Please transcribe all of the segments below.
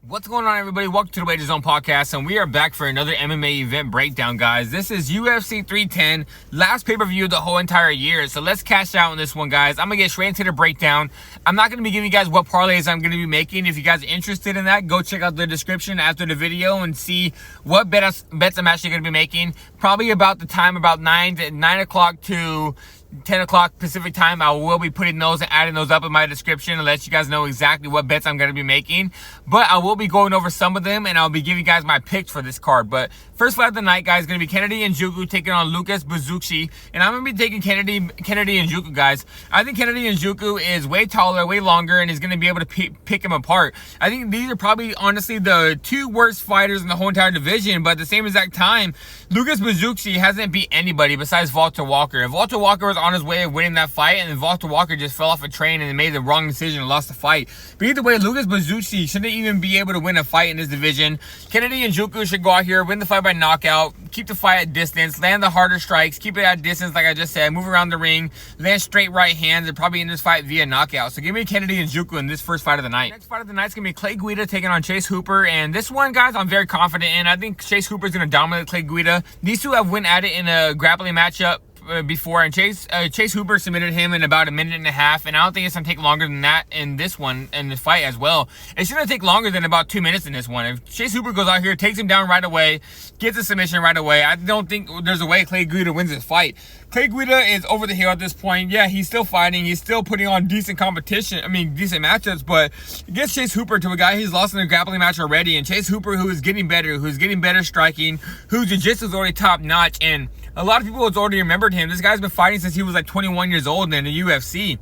What's going on, everybody? Welcome to the Wager Zone podcast, and we are back for another MMA event breakdown, guys. This is UFC 310, last pay-per-view of the whole entire year, so let's cash out on this one, guys. I'm going to get straight into the breakdown. I'm not going to be giving you guys what parlays I'm going to be making. If you guys are interested in that, go check out the description after the video and see what bets I'm actually going to be making. Probably about the time, about 9 o'clock to 10 o'clock Pacific time. I will be putting those and adding those up in my description and let you guys know exactly what bets I'm going to be making. But I will be going over some of them, and I'll be giving you guys my picks for this card. But first fight of the night, guys, is going to be Kennedy Nzechuku taking on Lucas Buzukshi. And I'm going to be taking Kennedy Nzechuku, guys. I think Kennedy Nzechuku is way taller, way longer, and is going to be able to pick him apart. I think these are probably, honestly, the two worst fighters in the whole entire division. But at the same exact time, Lucas Buzukshi hasn't beat anybody besides Walter Walker. If Walter Walker was on his way of winning that fight, and then Walter Walker just fell off a train and made the wrong decision and lost the fight. But either way, Lucas Buzukshi shouldn't even be able to win a fight in this division. Kennedy Nzechuku should go out here, win the fight by knockout, keep the fight at distance, land the harder strikes, keep it at distance like I just said, move around the ring, land straight right hands, and probably end this fight via knockout. So give me Kennedy Nzechuku in this first fight of the night. Next fight of the night is going to be Clay Guida taking on Chase Hooper, and this one, guys, I'm very confident in. I think Chase Hooper is going to dominate Clay Guida. These two have went at it in a grappling matchup before, and Chase Hooper submitted him in about a minute and a half, and I don't think it's gonna take longer than that in this one, in the fight as well. It's gonna take longer than about 2 minutes in this one. If Chase Hooper goes out here, takes him down right away, gets a submission right away, I don't think there's a way Clay Guida wins this fight. Clay Guida is over the hill at this point. Yeah, he's still fighting, he's still putting on decent competition, decent matchups, but against Chase Hooper, to a guy he's lost in a grappling match already, and Chase Hooper, who is getting better striking, whose jiu-jitsu is already top notch, and a lot of people have already remembered him. This guy's been fighting since he was like 21 years old in the UFC.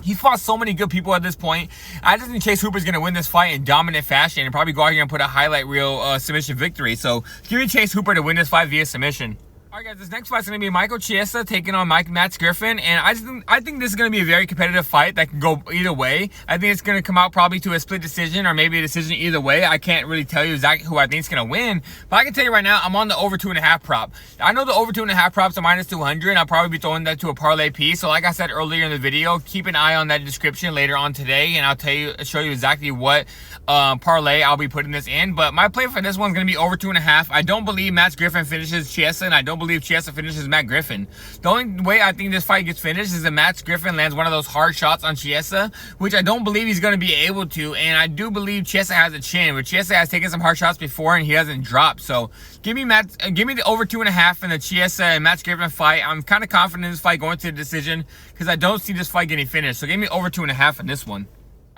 He's fought so many good people at this point. I just think Chase Hooper's going to win this fight in dominant fashion and probably go out here and put a highlight reel submission victory. So give me Chase Hooper to win this fight via submission. Alright, guys, this next fight's going to be Michael Chiesa taking on Matt Griffin, and I think this is going to be a very competitive fight that can go either way. I think it's going to come out probably to a split decision or maybe a decision either way. I can't really tell you exactly who I think is going to win, but I can tell you right now, I'm on the over 2.5 prop. I know the over 2.5 props are minus 200, and I'll probably be throwing that to a parlay piece. So like I said earlier in the video, keep an eye on that description later on today, and I'll show you exactly what parlay I'll be putting this in. But my play for this one's going to be over 2.5. I don't believe Matt Griffin finishes Chiesa, and I don't believe Chiesa finishes Matt Griffin. The only way I think this fight gets finished is that Matt Griffin lands one of those hard shots on Chiesa, which I don't believe he's going to be able to, and I do believe Chiesa has a chin, but Chiesa has taken some hard shots before and he hasn't dropped. So give me the over 2.5 in the Chiesa and Matt Griffin fight. I'm kind of confident in this fight going to the decision because I don't see this fight getting finished. So give me over 2.5 in this one.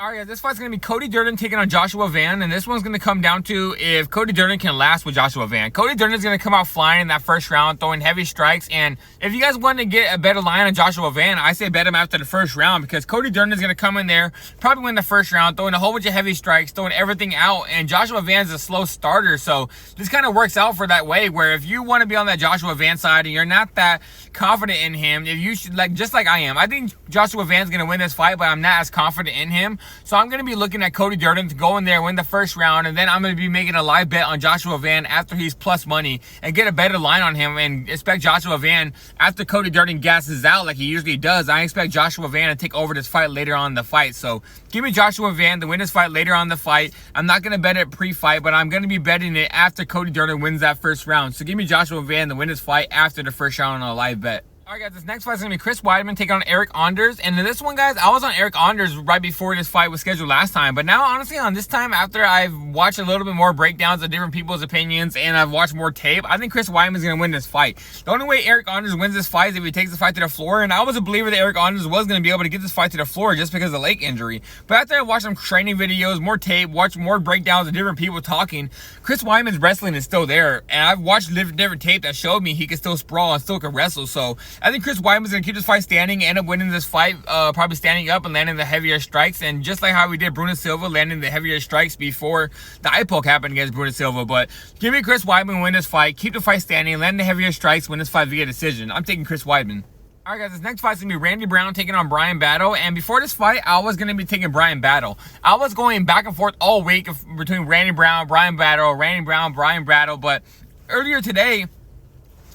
Alright, guys, this fight's going to be Cody Durden taking on Joshua Van, and this one's going to come down to if Cody Durden can last with Joshua Van. Cody Durden's going to come out flying in that first round, throwing heavy strikes, and if you guys want to get a better line on Joshua Van, I say bet him after the first round, because Cody Durden is going to come in there, probably win the first round, throwing a whole bunch of heavy strikes, throwing everything out, and Joshua Van's a slow starter, so this kind of works out for that way, where if you want to be on that Joshua Van side and you're not that confident in him, if you should, just like I am, I think Joshua Van's going to win this fight, but I'm not as confident in him, so I'm going to be looking at Cody Durden to go in there, win the first round, and then I'm going to be making a live bet on Joshua Van after he's plus money and get a better line on him and expect Joshua Van, after Cody Durden gasses out like he usually does, I expect Joshua Van to take over this fight later on in the fight. So give me Joshua Van to win this fight later on in the fight. I'm not going to bet it pre-fight, but I'm going to be betting it after Cody Durden wins that first round. So give me Joshua Van to win this fight after the first round on a live bet. Alright, guys, this next fight is going to be Chris Weidman taking on Eric Anders. And in this one, guys, I was on Eric Anders right before this fight was scheduled last time. But now, honestly, on this time, after I've watched a little bit more breakdowns of different people's opinions and I've watched more tape, I think Chris Weidman is going to win this fight. The only way Eric Anders wins this fight is if he takes the fight to the floor. And I was a believer that Eric Anders was going to be able to get this fight to the floor just because of the leg injury. But after I watched some training videos, more tape, watched more breakdowns of different people talking, Chris Weidman's wrestling is still there. And I've watched different tape that showed me he can still sprawl and still can wrestle. So I think Chris Weidman's going to keep this fight standing, end up winning this fight, probably standing up and landing the heavier strikes, and just like how we did Bruno Silva, landing the heavier strikes before the eye poke happened against Bruno Silva. But give me Chris Weidman win this fight, keep the fight standing, land the heavier strikes, win this fight via decision. I'm taking Chris Weidman. Alright, guys, this next fight's going to be Randy Brown taking on Brian Battle, and before this fight, I was going to be taking Brian Battle. I was going back and forth all week between Randy Brown, Brian Battle, Randy Brown, Brian Battle, but earlier today,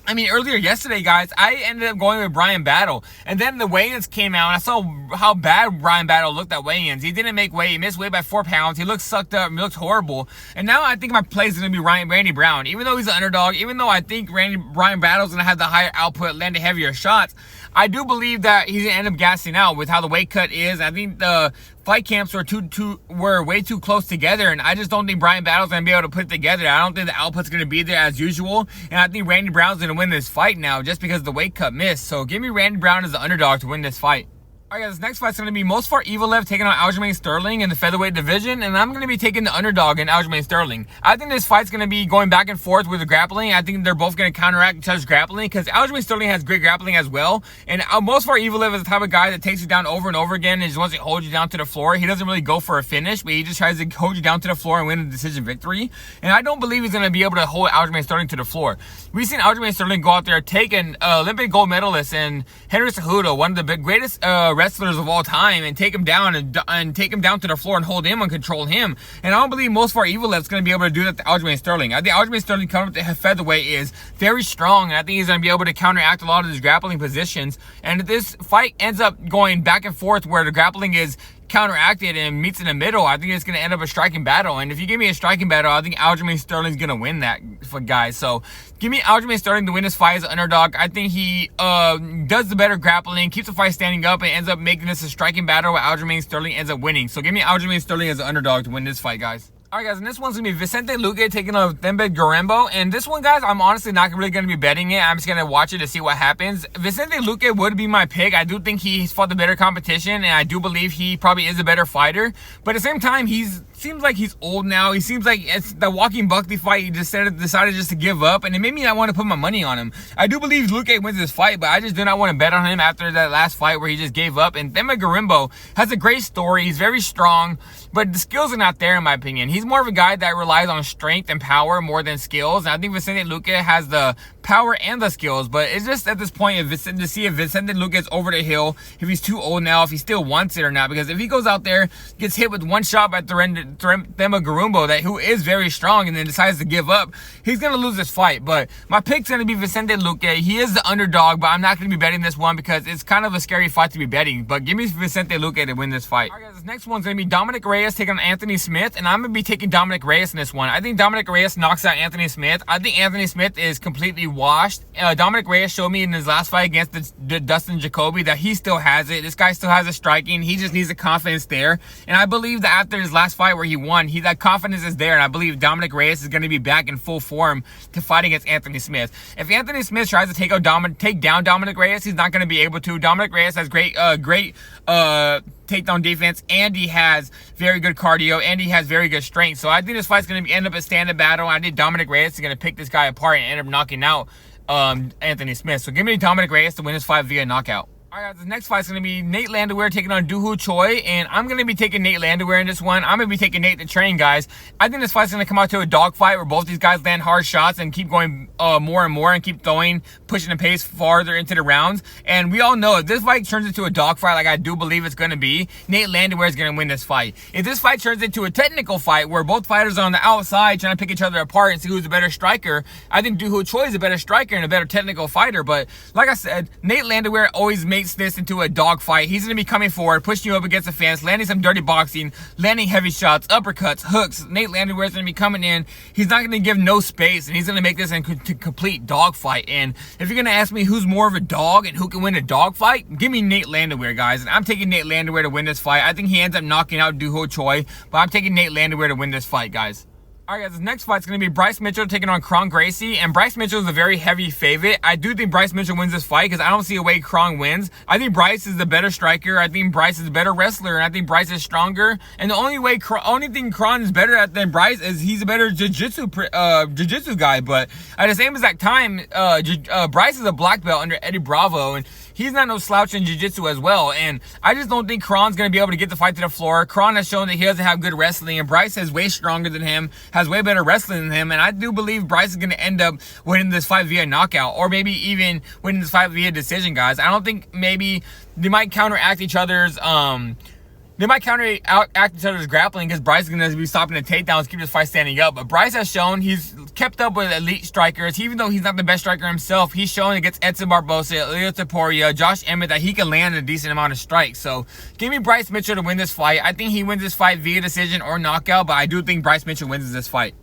I mean, earlier yesterday, guys, I ended up going with Bryan Battle. And then the weigh-ins came out, and I saw how bad Bryan Battle looked at weigh-ins. He didn't make weight. He missed weight by 4 pounds. He looked sucked up. He looked horrible. And now I think my play is going to be Randy Brown. Even though he's an underdog, even though I think Bryan Battle's going to have the higher output, land the heavier shots, I do believe that he's going to end up gassing out with how the weight cut is. I think the fight camps were way too close together, and I just don't think Bryan Battle's going to be able to put it together. I don't think the output's going to be there as usual, and I think Randy Brown's going to win this fight now just because the weight cut missed. So give me Randy Brown as the underdog to win this fight. Alright guys, this next fight's going to be Mosfar Evelev taking on Aljamain Sterling in the featherweight division, and I'm going to be taking the underdog in Aljamain Sterling. I think this fight's going to be going back and forth with the grappling. I think they're both going to counteract each other's grappling because Aljamain Sterling has great grappling as well, and Mosfar Evelev is the type of guy that takes you down over and over again and just wants to hold you down to the floor. He doesn't really go for a finish, but he just tries to hold you down to the floor and win a decision victory, and I don't believe he's going to be able to hold Aljamain Sterling to the floor. We've seen Aljamain Sterling go out there, take an Olympic gold medalist and Henry Cejudo, one of the greatest wrestlers of all time, and take him down and take him down to the floor and hold him and control him. And I don't believe Mosfar Evelev's going to be able to do that to Aljamain Sterling. I think Aljamain Sterling coming up to featherweight is very strong, and I think he's going to be able to counteract a lot of his grappling positions. And if this fight ends up going back and forth where the grappling is counteracted and meets in the middle, I think it's going to end up a striking battle. And if you give me a striking battle, I think Aljamain Sterling's going to win that, for guys. So give me Aljamain Sterling to win this fight as an underdog. I think he does the better grappling, keeps the fight standing up, and ends up making this a striking battle where Aljamain Sterling ends up winning. So give me Aljamain Sterling as an underdog to win this fight, guys. Alright guys, and this one's going to be Vicente Luque taking on Themba Gorimbo. And this one, guys, I'm honestly not really going to be betting it. I'm just going to watch it to see what happens. Vicente Luque would be my pick. I do think he's fought the better competition, and I do believe he probably is a better fighter. But at the same time, seems like he's old now. He seems like it's the Joaquin Buckley fight. He decided just to give up, and it made me not want to put my money on him. I do believe Luque wins this fight, but I just do not want to bet on him after that last fight where he just gave up. And Themba Gorimbo has a great story. He's very strong, but the skills are not there in my opinion. He's more of a guy that relies on strength and power more than skills. And I think Vicente Luque has the power and the skills, but it's just at this point to see if Vicente Luque is over the hill, if he's too old now, if he still wants it or not. Because if he goes out there, gets hit with one shot by Themba Gorimbo, who is very strong, and then decides to give up, he's going to lose this fight. But my pick's going to be Vicente Luque. He is the underdog, but I'm not going to be betting this one because it's kind of a scary fight to be betting. But give me Vicente Luque to win this fight. Alright guys, this next one's going to be Dominic Reyes taking on Anthony Smith, and I'm going to be taking Dominic Reyes in this one. I think Dominic Reyes knocks out Anthony Smith. I think Anthony Smith is completely washed. Dominic Reyes showed me in his last fight against the Dustin Jacoby that he still has it. This guy still has a striking. He just needs the confidence there. And I believe that after his last fight where he won, that confidence is there. And I believe Dominic Reyes is going to be back in full form to fight against Anthony Smith. If Anthony Smith tries to take down Dominic Reyes, he's not going to be able to. Dominic Reyes has great takedown defense, and he has very good cardio, and he has very good strength. So I think this fight's going to end up a stand-up battle. I think Dominic Reyes is going to pick this guy apart and end up knocking out Anthony Smith. So give me Dominic Reyes to win this fight via knockout. Alright guys, the next fight is going to be Nate Landwehr taking on Doo Ho Choi, and I'm going to be taking Nate Landwehr in this one. I'm going to be taking Nate the Train, guys. I think this fight's going to come out to a dogfight where both these guys land hard shots and keep going more and more and keep throwing, pushing the pace farther into the rounds. And we all know if this fight turns into a dogfight like I do believe it's going to be, Nate Landwehr is going to win this fight. If this fight turns into a technical fight where both fighters are on the outside trying to pick each other apart and see who's a better striker, I think Doo Ho Choi is a better striker and a better technical fighter. But like I said, Nate Landwehr always makes this into a dogfight. He's going to be coming forward, pushing you up against the fence, landing some dirty boxing, landing heavy shots, uppercuts, hooks. Nate Landwehr is going to be coming in. He's not going to give no space, and he's going to make this into complete dogfight. And if you're going to ask me who's more of a dog and who can win a dogfight, give me Nate Landwehr, guys. And I'm taking Nate Landwehr to win this fight. I think he ends up knocking out Doo Ho Choi, but I'm taking Nate Landwehr to win this fight, guys. Alright guys, this next fight's going to be Bryce Mitchell taking on Kron Gracie, and Bryce Mitchell is a very heavy favorite. I do think Bryce Mitchell wins this fight because I don't see a way Kron wins. I think Bryce is the better striker. I think Bryce is a better wrestler, and I think Bryce is stronger. And the only thing Kron is better at than Bryce is he's a better jiu-jitsu guy. But at the same exact time, Bryce is a black belt under Eddie Bravo, and he's not no slouch in jiu-jitsu as well. And I just don't think Kron's going to be able to get the fight to the floor. Kron has shown that he doesn't have good wrestling, and Bryce is way stronger than him, has way better wrestling than him, and I do believe Bryce is going to end up winning this fight via knockout, or maybe even winning this fight via decision, guys. I don't think maybe they might counteract each other's They might act each other's grappling because Bryce is going to be stopping the takedowns, keep this fight standing up. But Bryce has shown he's kept up with elite strikers. Even though he's not the best striker himself, he's shown against Edson Barbosa, Leo Topuria, Josh Emmett that he can land a decent amount of strikes. So give me Bryce Mitchell to win this fight. I think he wins this fight via decision or knockout, but I do think Bryce Mitchell wins this fight.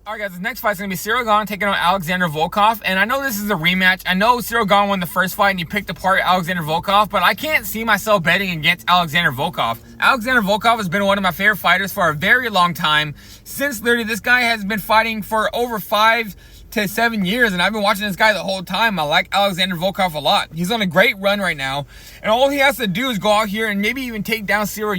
All right, guys, the next fight is going to be Ciryl Gane taking on Alexander Volkov. And I know this is a rematch. I know Ciryl Gane won the first fight and he picked apart Alexander Volkov, but I can't see myself betting against Alexander Volkov. Alexander Volkov has been one of my favorite fighters for a very long time. Since literally this guy has been fighting for over 5 to 7 years, and I've been watching this guy the whole time. I like Alexander Volkov a lot. He's on a great run right now, and all he has to do is go out here and maybe even take down Ciryl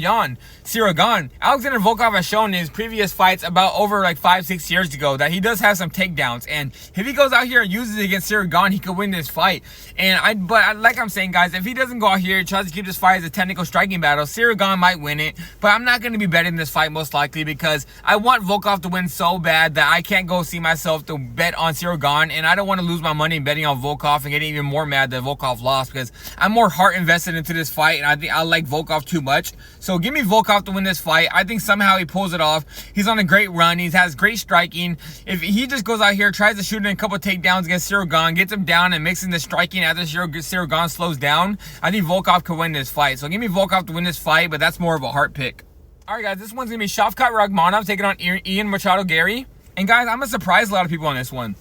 Gane. Alexander Volkov has shown in his previous fights about over like 5-6 years ago that he does have some takedowns, and if he goes out here and uses it against Ciryl Gane, he could win this fight. But like I'm saying, guys, if he doesn't go out here and tries to keep this fight as a technical striking battle, Ciryl Gane might win it, but I'm not going to be betting this fight most likely because I want Volkov to win so bad that I can't go see myself to bet on Ciryl Gane, and I don't want to lose my money betting on Volkov and getting even more mad that Volkov lost because I'm more heart invested into this fight, and I think I like Volkov too much. So give me Volkov to win this fight. I think somehow he pulls it off. He's on a great run. He has great striking. If he just goes out here, tries to shoot in a couple takedowns against Ciryl Gane, gets him down and mixing the striking after Ciryl Gane slows down, I think Volkov could win this fight. So give me Volkov to win this fight, but that's more of a heart pick. All right, guys, this one's going to be Shavkat Rakhmonov taking on Ian Machado Garry. And guys, I'm going to surprise a lot of people on this one.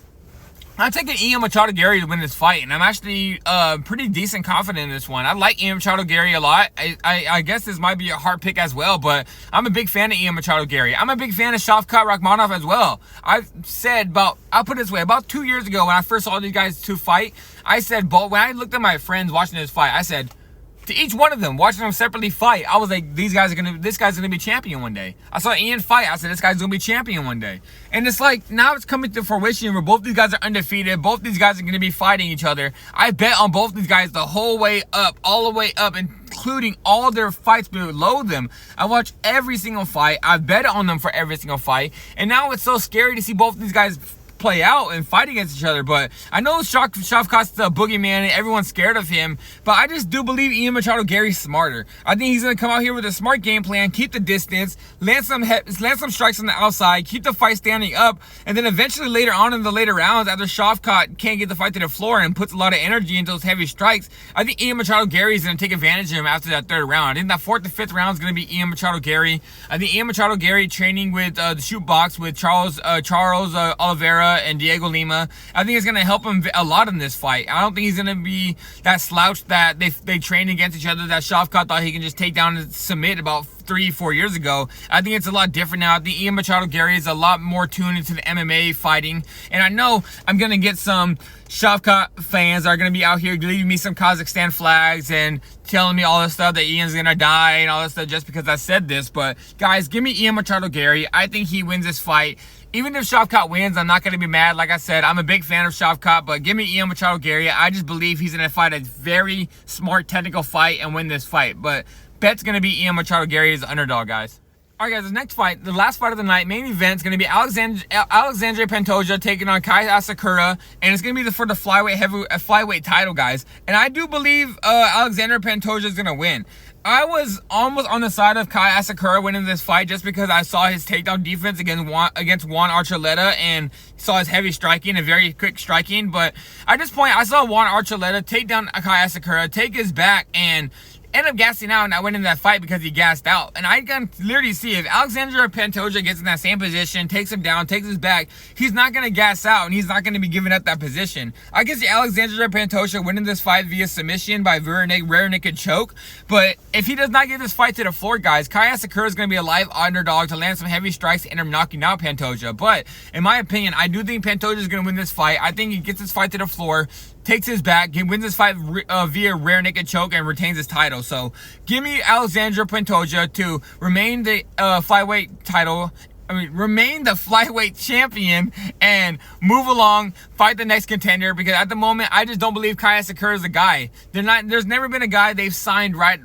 I'm taking Ian Machado Garry to win this fight, and I'm actually pretty decent confident in this one. I like Ian Machado Garry a lot. I guess this might be a hard pick as well, but I'm a big fan of Ian Machado Garry. I'm a big fan of Shavkat Rakhmonov as well. I've said I'll put it this way, about 2 years ago when I first saw these guys two fight, I said, when I looked at my friends watching this fight, I said, to each one of them, watching them separately fight, I was like, this guy's gonna be champion one day. I saw Ian fight, I said, this guy's gonna be champion one day. And it's like, now it's coming to fruition where both these guys are undefeated, both these guys are gonna be fighting each other. I bet on both these guys the whole way up, all the way up, including all their fights below them. I watch every single fight, I bet on them for every single fight, and now it's so scary to see both these guys play out and fight against each other. But I know Shavkat's the boogeyman and everyone's scared of him, but I just do believe Ian Machado Garry's smarter. I think he's going to come out here with a smart game plan, keep the distance, land some strikes on the outside, keep the fight standing up, and then eventually later on in the later rounds, after Shavkat can't get the fight to the floor and puts a lot of energy into those heavy strikes, I think Ian Machado Garry is going to take advantage of him after that third round. I think that 4th to 5th round is going to be Ian Machado Garry. I think Ian Machado Garry training with the shoot box with Charles Oliveira and Diego Lima, I think it's going to help him a lot in this fight. I don't think he's going to be that slouch that they train against each other that Shavkat thought he can just take down and submit about 3-4 years ago. I think it's a lot different now. I think Ian Machado Garry is a lot more tuned into the MMA fighting, and I know I'm going to get some Shavkat fans that are going to be out here leaving me some Kazakhstan flags and telling me all this stuff that Ian's going to die and all this stuff just because I said this. But guys, give me Ian Machado Garry. I think he wins this fight. Even if Shavkat wins, I'm not going to be mad. Like I said, I'm a big fan of Shavkat, but give me Ian Machado Garry. I just believe he's going to fight a very smart technical fight and win this fight. But bet's going to be Ian Machado Garry as the underdog, guys. All right, guys, the next fight, the last fight of the night, main event, is going to be Alexandre Pantoja taking on Kai Asakura, and it's going to be for the flyweight title, guys. And I do believe Alexandre Pantoja is going to win. I was almost on the side of Kai Asakura winning this fight just because I saw his takedown defense against Juan Archuleta and saw his heavy striking and very quick striking. But at this point, I saw Juan Archuleta take down Kai Asakura, take his back, and end up gassing out, and I went in that fight because he gassed out. And I can literally see if Alexandre Pantoja gets in that same position, takes him down, takes his back, he's not going to gas out, and he's not going to be giving up that position. I can see Alexandre Pantoja winning this fight via submission by rear naked choke. But if he does not get this fight to the floor, guys, Kai Asakura is going to be a live underdog to land some heavy strikes and end up knocking out Pantoja. But in my opinion, I do think Pantoja is going to win this fight. I think he gets this fight to the floor, takes his back, he wins this fight via rear naked choke, and retains his title. So give me Alexandre Pantoja to remain the remain the flyweight champion and move along, fight the next contender, because at the moment I just don't believe Kai Asakura is the guy. There's never been a guy they've signed right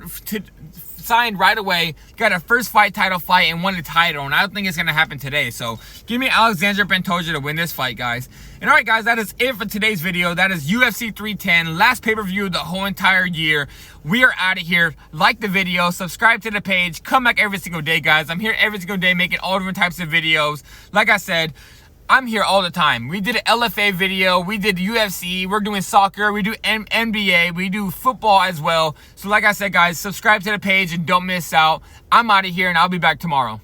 signed right away, got a first fight title fight, and won the title. And I don't think it's going to happen today. So give me Alexander Pantoja to win this fight, guys. And alright, guys, that is it for today's video. That is UFC 310, last pay-per-view of the whole entire year. We are out of here. Like the video, subscribe to the page, come back every single day, guys. I'm here every single day making all different types of videos. Like I said, I'm here all the time. We did an LFA video, we did UFC, we're doing soccer, we do NBA, we do football as well. So like I said, guys, subscribe to the page and don't miss out. I'm out of here and I'll be back tomorrow.